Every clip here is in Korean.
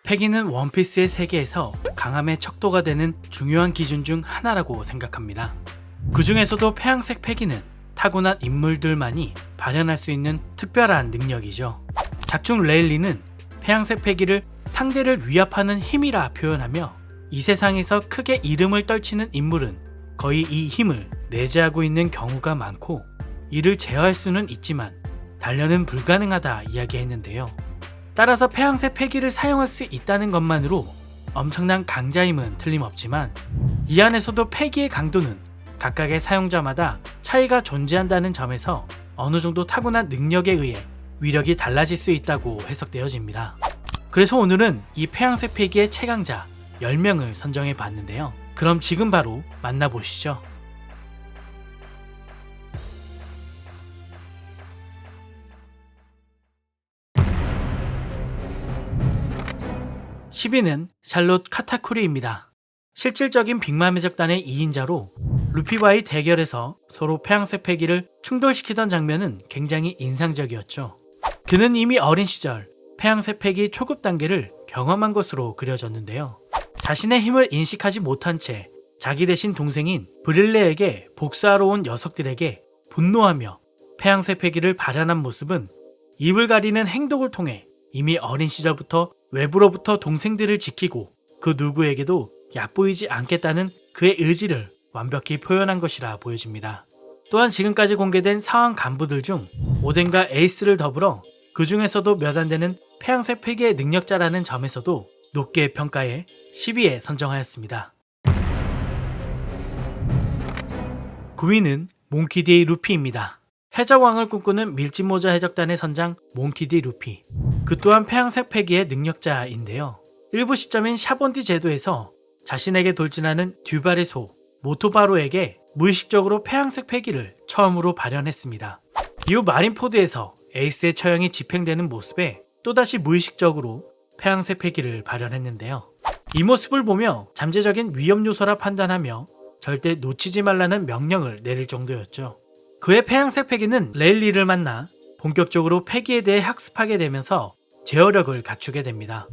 패기는 원피스의 세계에서 강함의 척도가 되는 중요한 기준 중 하나라고 생각합니다. 그 중에서도 폐양색 패기는 타고난 인물들만이 발현할 수 있는 특별한 능력이죠. 작중 레일리는 폐양색 패기를 상대를 위압하는 힘이라 표현하며 이 세상에서 크게 이름을 떨치는 인물은 거의 이 힘을 내재하고 있는 경우가 많고 이를 제어할 수는 있지만 단련은 불가능하다 이야기했는데요. 따라서 폐양색 패기를 사용할 수 있다는 것만으로 엄청난 강자임은 틀림없지만 이 안에서도 패기의 강도는 각각의 사용자마다 차이가 존재한다는 점에서 어느 정도 타고난 능력에 의해 위력이 달라질 수 있다고 해석되어집니다. 그래서 오늘은 이 폐양색 패기의 최강자 10명을 선정해 봤는데요. 그럼 지금 바로 만나보시죠. 10위는 샬롯 카타쿠리입니다. 실질적인 빅맘 해적단의 2인자로 루피와의 대결에서 서로 폐양색 패기를 충돌시키던 장면은 굉장히 인상적이었죠. 그는 이미 어린 시절 폐양색 패기 초급 단계를 경험한 것으로 그려졌는데요. 자신의 힘을 인식하지 못한 채 자기 대신 동생인 브릴레에게 복수하러 온 녀석들에게 분노하며 폐양색 패기를 발현한 모습은 입을 가리는 행동을 통해 이미 어린 시절부터 외부로부터 동생들을 지키고 그 누구에게도 얕보이지 않겠다는 그의 의지를 완벽히 표현한 것이라 보여집니다. 또한 지금까지 공개된 상황 간부들 중 오덴과 에이스를 더불어 그 중에서도 몇 안 되는 폐양색 패기의 능력자라는 점에서도 높게 평가해 10위에 선정하였습니다. 9위는 몽키 D. 루피입니다. 해적왕을 꿈꾸는 밀짚모자 해적단의 선장 몽키 D. 루피. 그 또한 폐양색 패기의 능력자인데요. 일부 시점인 샤본디 제도에서 자신에게 돌진하는 듀발의 소 모토바로에게 무의식적으로 폐양색 패기를 처음으로 발현했습니다. 이후 마린포드에서 에이스의 처형이 집행되는 모습에 또다시 무의식적으로 폐양색 패기를 발현했는데요. 이 모습을 보며 잠재적인 위험 요소라 판단하며 절대 놓치지 말라는 명령을 내릴 정도였죠. 그의 폐양색 패기는 레일리를 만나 본격적으로 패기에 대해 학습하게 되면서 제어력을 갖추게 됩니다.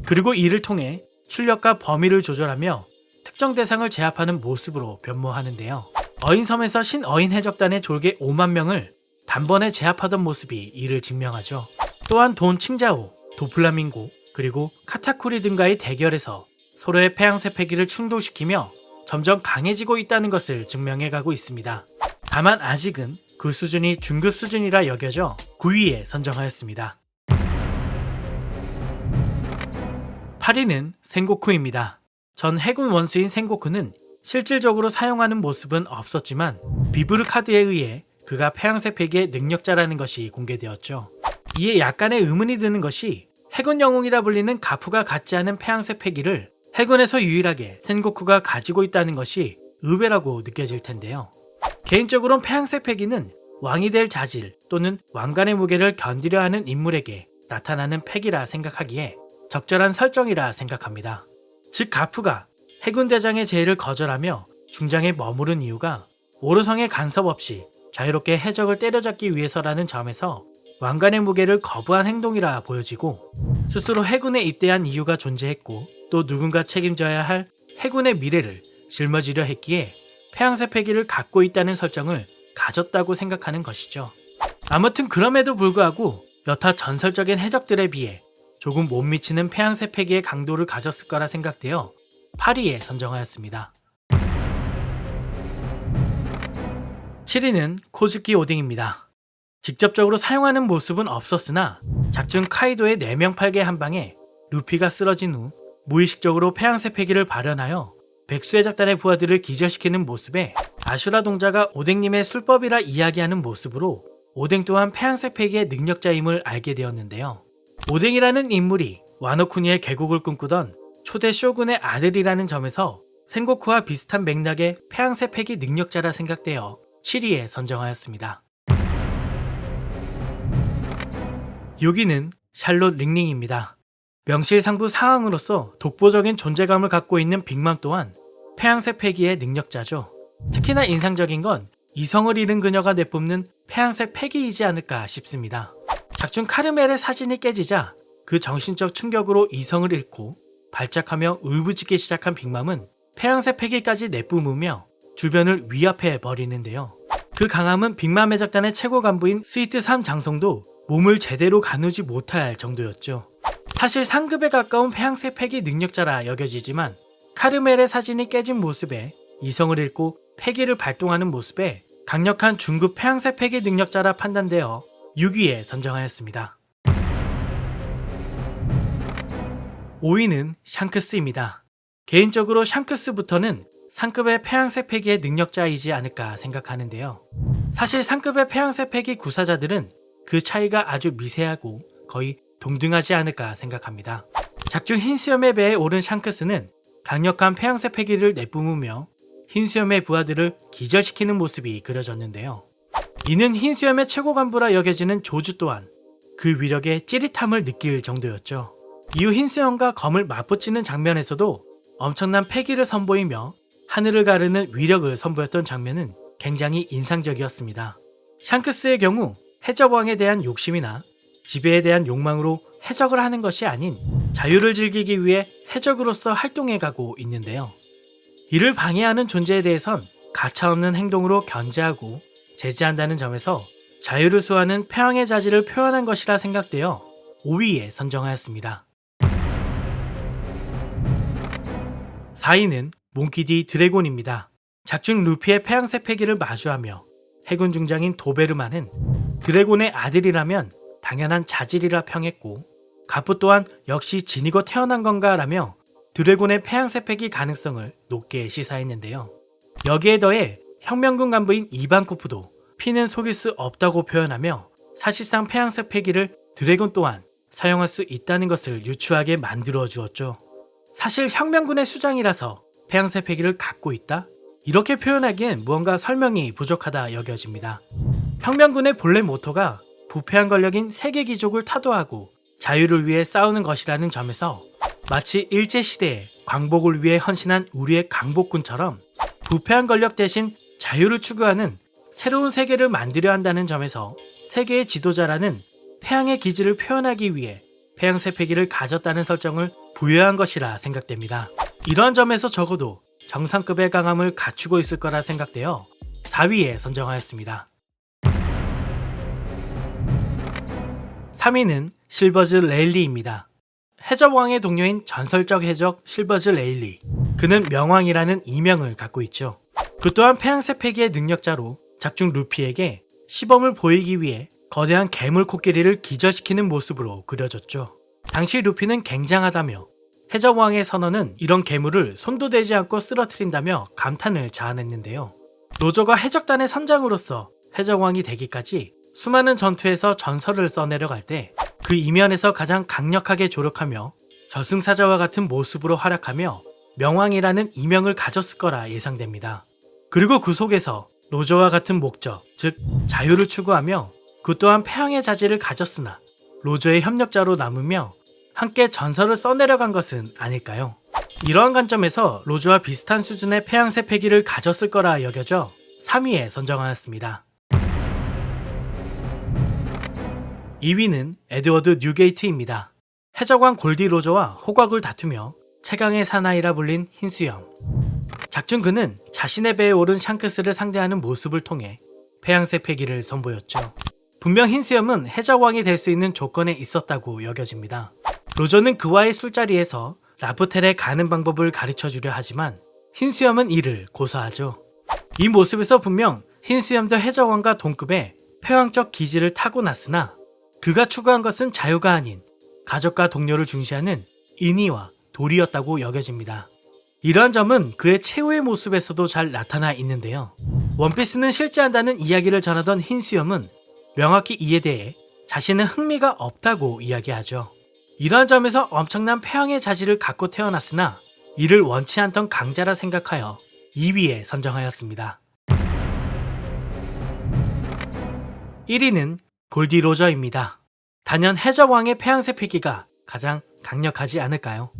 그리고 이를 통해 출력과 범위를 조절하며 특정 대상을 제압하는 모습으로 변모하는데요. 어인섬에서 신어인 해적단의 졸개 5만 명을 단번에 제압하던 모습이 이를 증명하죠. 또한 돈 칭자오, 도플라밍고, 그리고 카타쿠리 등과의 대결에서 서로의 폐양색 패기를 충돌시키며 점점 강해지고 있다는 것을 증명해가고 있습니다. 다만 아직은 그 수준이 중급 수준이라 여겨져 9위에 선정하였습니다. 8위는 생고쿠입니다. 전 해군 원수인 생고쿠는 실질적으로 사용하는 모습은 없었지만 비브르 카드에 의해 그가 폐양색 패기의 능력자라는 것이 공개되었죠. 이에 약간의 의문이 드는 것이 해군 영웅이라 불리는 가프가 갖지 않은 폐양색 패기를 해군에서 유일하게 센고쿠가 가지고 있다는 것이 의외라고 느껴질 텐데요. 개인적으로는 폐양색 패기는 왕이 될 자질 또는 왕관의 무게를 견디려 하는 인물에게 나타나는 패기라 생각하기에 적절한 설정이라 생각합니다. 즉 가프가 해군 대장의 제의를 거절하며 중장에 머무른 이유가 오르성의 간섭 없이 자유롭게 해적을 때려잡기 위해서라는 점에서 왕관의 무게를 거부한 행동이라 보여지고 스스로 해군에 입대한 이유가 존재했고 또 누군가 책임져야 할 해군의 미래를 짊어지려 했기에 폐양색 패기를 갖고 있다는 설정을 가졌다고 생각하는 것이죠. 아무튼 그럼에도 불구하고 여타 전설적인 해적들에 비해 조금 못 미치는 폐양색 패기의 강도를 가졌을 거라 생각되어 8위에 선정하였습니다. 7위는 코즈키 오딩입니다. 직접적으로 사용하는 모습은 없었으나 작중 카이도의 4명 8개 한방에 루피가 쓰러진 후 무의식적으로 폐양색 패기를 발현하여 백수해적단의 부하들을 기절시키는 모습에 아슈라 동자가 오뎅님의 술법이라 이야기하는 모습으로 오뎅 또한 폐양색 패기의 능력자임을 알게 되었는데요. 오뎅이라는 인물이 와노쿠니의 개국을 꿈꾸던 초대 쇼군의 아들이라는 점에서 생고쿠와 비슷한 맥락의 폐양색 패기 능력자라 생각되어 7위에 선정하였습니다. 6위는 샬롯 링링입니다. 명실상부 상황으로서 독보적인 존재감을 갖고 있는 빅맘 또한 폐양색 패기의 능력자죠. 특히나 인상적인 건 이성을 잃은 그녀가 내뿜는 폐양색 패기이지 않을까 싶습니다. 작중 카르멜의 사진이 깨지자 그 정신적 충격으로 이성을 잃고 발작하며 울부짖기 시작한 빅맘은 폐양색 패기까지 내뿜으며 주변을 위압해 버리는데요. 그 강함은 빅맘 해적단의 최고 간부인 스위트 3 장성도 몸을 제대로 가누지 못할 정도였죠. 사실 상급에 가까운 폐양색 패기 능력자라 여겨지지만 카르멜의 사진이 깨진 모습에 이성을 잃고 패기를 발동하는 모습에 강력한 중급 폐양색 패기 능력자라 판단되어 6위에 선정하였습니다. 5위는 샹크스입니다. 개인적으로 샹크스부터는 상급의 폐양색 패기의 능력자이지 않을까 생각하는데요. 사실 상급의 폐양색 패기 구사자들은 그 차이가 아주 미세하고 거의 동등하지 않을까 생각합니다. 작중 흰수염의 배에 오른 샹크스는 강력한 폐양색 패기를 내뿜으며 흰수염의 부하들을 기절시키는 모습이 그려졌는데요. 이는 흰수염의 최고 간부라 여겨지는 조주 또한 그 위력에 찌릿함을 느낄 정도였죠. 이후 흰수염과 검을 맞붙이는 장면에서도 엄청난 패기를 선보이며 하늘을 가르는 위력을 선보였던 장면은 굉장히 인상적이었습니다. 샹크스의 경우 해적왕에 대한 욕심이나 지배에 대한 욕망으로 해적을 하는 것이 아닌 자유를 즐기기 위해 해적으로서 활동해가고 있는데요. 이를 방해하는 존재에 대해선 가차없는 행동으로 견제하고 제지한다는 점에서 자유를 수호하는 패왕의 자질을 표현한 것이라 생각되어 5위에 선정하였습니다. 4위는 몽키디 드래곤입니다. 작중 루피의 폐양색 패기를 마주하며 해군 중장인 도베르만은 드래곤의 아들이라면 당연한 자질이라 평했고 가프 또한 역시 지니고 태어난 건가 라며 드래곤의 폐양색 패기 가능성을 높게 시사했는데요. 여기에 더해 혁명군 간부인 이반코프도 피는 속일 수 없다고 표현하며 사실상 폐양색 패기를 드래곤 또한 사용할 수 있다는 것을 유추하게 만들어 주었죠. 사실 혁명군의 수장이라서 폐양색 패기를 갖고 있다? 이렇게 표현하기엔 무언가 설명이 부족하다 여겨집니다. 혁명군의 본래 모토가 부패한 권력인 세계 귀족을 타도하고 자유를 위해 싸우는 것이라는 점에서 마치 일제시대에 광복을 위해 헌신한 우리의 강복군처럼 부패한 권력 대신 자유를 추구하는 새로운 세계를 만들려 한다는 점에서 세계의 지도자라는 폐양의 기질을 표현하기 위해 폐양색 패기를 가졌다는 설정을 부여한 것이라 생각됩니다. 이러한 점에서 적어도 정상급의 강함을 갖추고 있을 거라 생각되어 4위에 선정하였습니다. 3위는 실버즈 레일리입니다. 해적왕의 동료인 전설적 해적 실버즈 레일리. 그는 명왕이라는 이명을 갖고 있죠. 그 또한 폐양색 패기의 능력자로 작중 루피에게 시범을 보이기 위해 거대한 괴물 코끼리를 기절시키는 모습으로 그려졌죠. 당시 루피는 굉장하다며 해적왕의 선언은 이런 괴물을 손도 대지 않고 쓰러뜨린다며 감탄을 자아냈는데요. 로저가 해적단의 선장으로서 해적왕이 되기까지 수많은 전투에서 전설을 써내려갈 때 그 이면에서 가장 강력하게 조력하며 저승사자와 같은 모습으로 활약하며 명왕이라는 이명을 가졌을 거라 예상됩니다. 그리고 그 속에서 로저와 같은 목적, 즉 자유를 추구하며 그 또한 폐왕의 자질을 가졌으나 로저의 협력자로 남으며 함께 전설을 써내려간 것은 아닐까요? 이러한 관점에서 로저와 비슷한 수준의 폐양색 패기를 가졌을 거라 여겨져 3위에 선정하였습니다. 2위는 에드워드 뉴게이트입니다. 해적왕 골디 로저와 호곽을 다투며 최강의 사나이라 불린 흰수염. 작중 그는 자신의 배에 오른 샹크스를 상대하는 모습을 통해 폐양색 패기를 선보였죠. 분명 흰수염은 해적왕이 될 수 있는 조건에 있었다고 여겨집니다. 로저는 그와의 술자리에서 라프텔에 가는 방법을 가르쳐주려 하지만 흰수염은 이를 고사하죠. 이 모습에서 분명 흰수염도 해적왕과 동급의 폐왕적 기질을 타고났으나 그가 추구한 것은 자유가 아닌 가족과 동료를 중시하는 인의와 도리였다고 여겨집니다. 이러한 점은 그의 최후의 모습에서도 잘 나타나 있는데요. 원피스는 실제한다는 이야기를 전하던 흰수염은 명확히 이에 대해 자신은 흥미가 없다고 이야기하죠. 이러한 점에서 엄청난 폐왕의 자질을 갖고 태어났으나 이를 원치 않던 강자라 생각하여 2위에 선정하였습니다. 1위는 골디 로저입니다. 단연 해적왕의 폐양색 패기가 가장 강력하지 않을까요?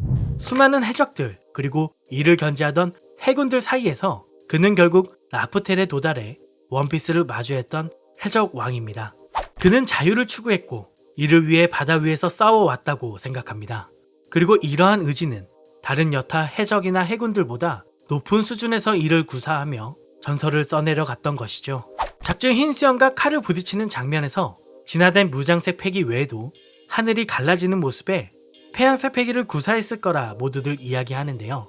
수많은 해적들 그리고 이를 견제하던 해군들 사이에서 그는 결국 라프텔에 도달해 원피스를 마주했던 해적왕입니다. 그는 자유를 추구했고 이를 위해 바다 위에서 싸워왔다고 생각합니다. 그리고 이러한 의지는 다른 여타 해적이나 해군들보다 높은 수준에서 이를 구사하며 전설을 써내려 갔던 것이죠. 작중 흰수염과 칼을 부딪히는 장면에서 진화된 무장색 패기 외에도 하늘이 갈라지는 모습에 태양색 패기를 구사했을 거라 모두들 이야기하는데요.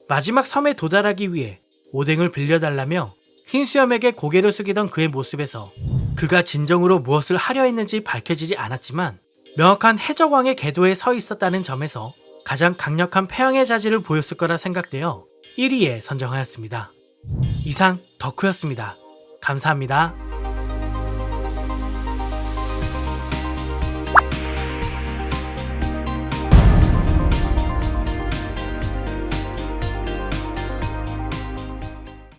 마지막 섬에 도달하기 위해 오뎅을 빌려달라며 흰수염에게 고개를 숙이던 그의 모습에서 그가 진정으로 무엇을 하려 했는지 밝혀지지 않았지만 명확한 해적왕의 궤도에 서 있었다는 점에서 가장 강력한 패왕의 자질을 보였을 거라 생각되어 1위에 선정하였습니다. 이상 덕후였습니다. 감사합니다.